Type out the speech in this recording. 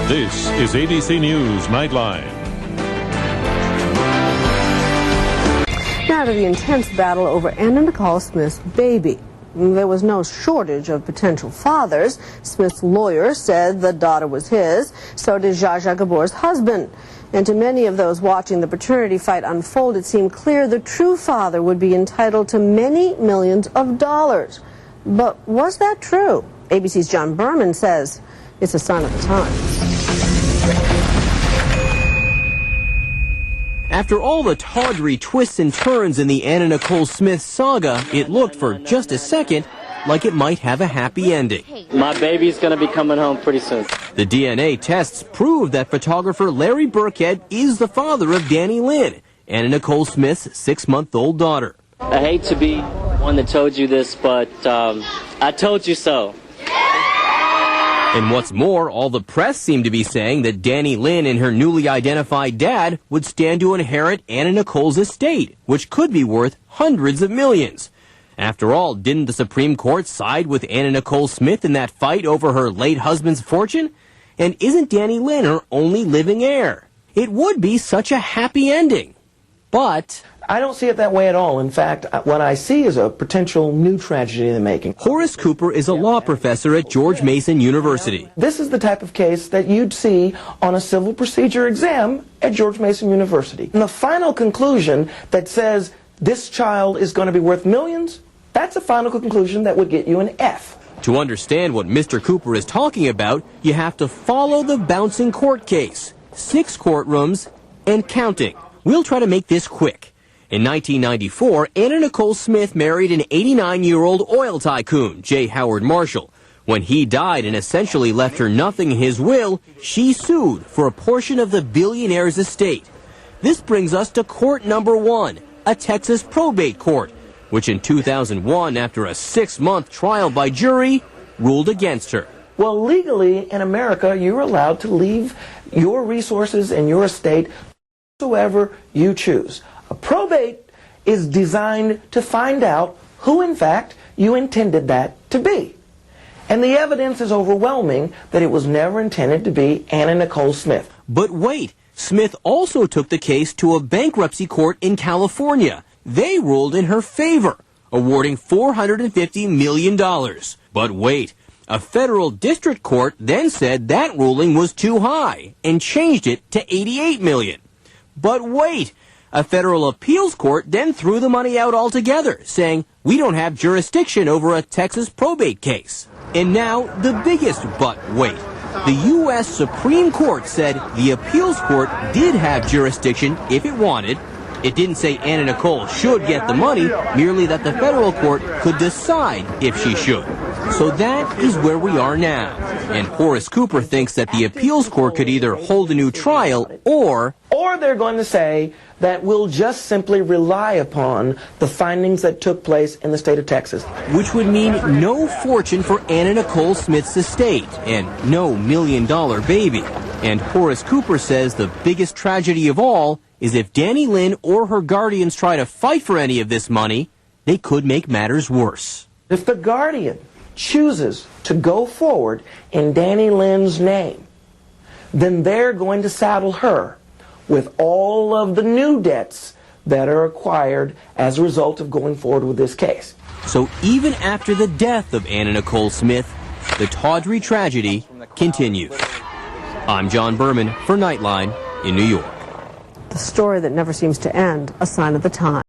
This is ABC News Nightline. Now to the intense battle over Anna Nicole Smith's baby. There was no shortage of potential fathers. Smith's lawyer said the daughter was his. So did Zsa Zsa Gabor's husband. And to many of those watching the paternity fight unfold, it seemed clear the true father would be entitled to many millions of dollars. But was that true? ABC's John Berman says it's a sign of the times. After all the tawdry twists and turns in the Anna Nicole Smith saga, it looked for just a second like it might have a happy ending. My baby's going to be coming home pretty soon. The DNA tests proved that photographer Larry Burkhead is the father of Danny Lynn, Anna Nicole Smith's 6-month-old daughter. I hate to be one that told you this, but I told you so. And what's more, all the press seemed to be saying that Danny Lynn and her newly identified dad would stand to inherit Anna Nicole's estate, which could be worth hundreds of millions. After all, didn't the Supreme Court side with Anna Nicole Smith in that fight over her late husband's fortune? And isn't Danny Lynn her only living heir? It would be such a happy ending. But I don't see it that way at all. In fact, what I see is a potential new tragedy in the making. Horace Cooper is a law professor at George Mason University. This is the type of case that you'd see on a civil procedure exam at George Mason University. And the final conclusion that says this child is going to be worth millions, that's a final conclusion that would get you an F. To understand what Mr. Cooper is talking about, you have to follow the bouncing court case. 6 courtrooms and counting. We'll try to make this quick. In 1994, Anna Nicole Smith married an 89-year-old oil tycoon, J. Howard Marshall. When he died and essentially left her nothing in his will, she sued for a portion of the billionaire's estate. This brings us to court number 1, a Texas probate court, which in 2001, after a 6-month trial by jury, ruled against her. Well, legally in America, you're allowed to leave your resources and your estate whoever you choose. A probate is designed to find out who, in fact, you intended that to be. And the evidence is overwhelming that it was never intended to be Anna Nicole Smith. But wait, Smith also took the case to a bankruptcy court in California. They ruled in her favor, awarding $450 million. But wait, a federal district court then said that ruling was too high and changed it to $88 million. But wait, a federal appeals court then threw the money out altogether, saying, we don't have jurisdiction over a Texas probate case. And now, the biggest but wait. The U.S. Supreme Court said the appeals court did have jurisdiction if it wanted. It didn't say Anna Nicole should get the money, merely that the federal court could decide if she should. So that is where we are now. And Horace Cooper thinks that the appeals court could either hold a new trial or they're going to say that we'll just simply rely upon the findings that took place in the state of Texas. Which would mean no fortune for Anna Nicole Smith's estate and no $1 million baby. And Horace Cooper says the biggest tragedy of all is if Danny Lynn or her guardians try to fight for any of this money, they could make matters worse. If the guardian chooses to go forward in Danny Lynn's name, then they're going to saddle her with all of the new debts that are acquired as a result of going forward with this case. So even after the death of Anna Nicole Smith, the tawdry tragedy continues. I'm John Berman for Nightline in New York. The story that never seems to end, a sign of the time.